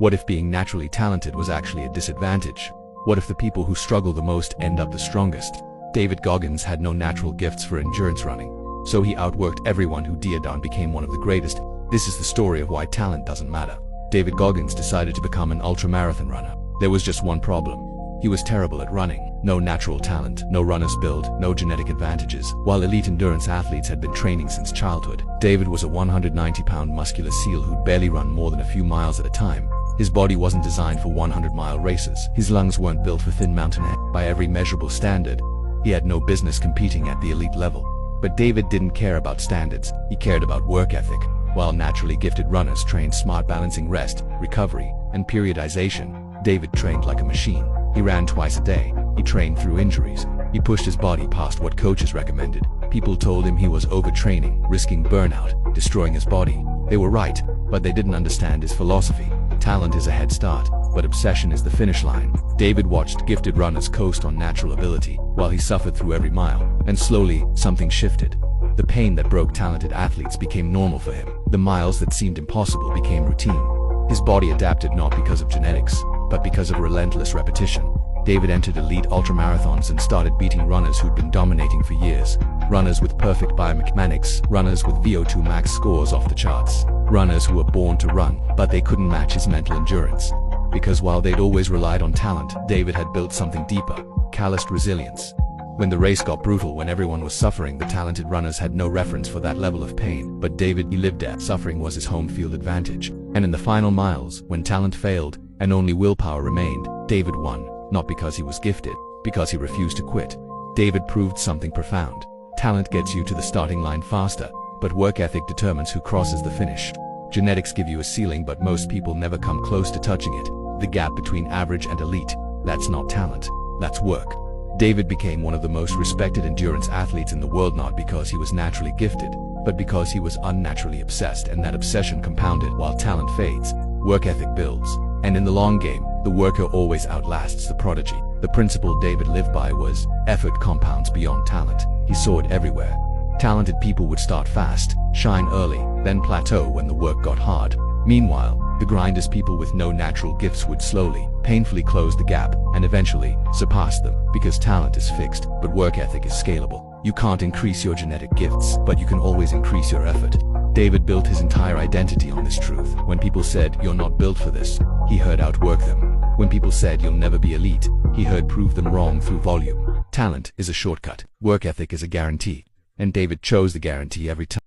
What if being naturally talented was actually a disadvantage? What if the people who struggle the most end up the strongest? David Goggins had no natural gifts for endurance running, so he outworked everyone who Diadon became one of the greatest. This is the story of why talent doesn't matter. David Goggins decided to become an ultramarathon runner. There was just one problem. He was terrible at running. No natural talent, no runner's build, no genetic advantages. While elite endurance athletes had been training since childhood, David was a 190-pound muscular seal who'd barely run more than a few miles at a time. His body wasn't designed for 100-mile races. His lungs weren't built for thin mountain air. By every measurable standard, he had no business competing at the elite level. But David didn't care about standards. He cared about work ethic. While naturally gifted runners trained smart, balancing rest, recovery, and periodization, David trained like a machine. He ran twice a day. He trained through injuries. He pushed his body past what coaches recommended. People told him he was overtraining, risking burnout, destroying his body. They were right, but they didn't understand his philosophy. Talent is a head start, but obsession is the finish line. David watched gifted runners coast on natural ability, while he suffered through every mile. And slowly, something shifted. The pain that broke talented athletes became normal for him. The miles that seemed impossible became routine. His body adapted not because of genetics, but because of relentless repetition. David entered elite ultramarathons and started beating runners who'd been dominating for years. Runners with perfect biomechanics, runners with VO2 max scores off the charts. Runners who were born to run, but they couldn't match his mental endurance. Because while they'd always relied on talent, David had built something deeper: calloused resilience. When the race got brutal, when everyone was suffering, the talented runners had no reference for that level of pain. But David, he lived it. Suffering was his home field advantage. And in the final miles, when talent failed and only willpower remained, David won. Not because he was gifted, because he refused to quit. David proved something profound. Talent gets you to the starting line faster, but work ethic determines who crosses the finish. Genetics give you a ceiling, but most people never come close to touching it. The gap between average and elite, that's not talent, that's work. David became one of the most respected endurance athletes in the world, not because he was naturally gifted, but because he was unnaturally obsessed, and that obsession compounded. While talent fades, work ethic builds. And in the long game, the worker always outlasts the prodigy. The principle David lived by was, effort compounds beyond talent. He saw it everywhere. Talented people would start fast, shine early, then plateau when the work got hard. Meanwhile, the grinders, people with no natural gifts, would slowly, painfully close the gap, and eventually, surpass them. Because talent is fixed, but work ethic is scalable. You can't increase your genetic gifts, but you can always increase your effort. David built his entire identity on this truth. When people said, "You're not built for this," he heard, "Outwork them." When people said, "You'll never be elite," he heard, "Prove them wrong through volume." Talent is a shortcut. Work ethic is a guarantee. And David chose the guarantee every time.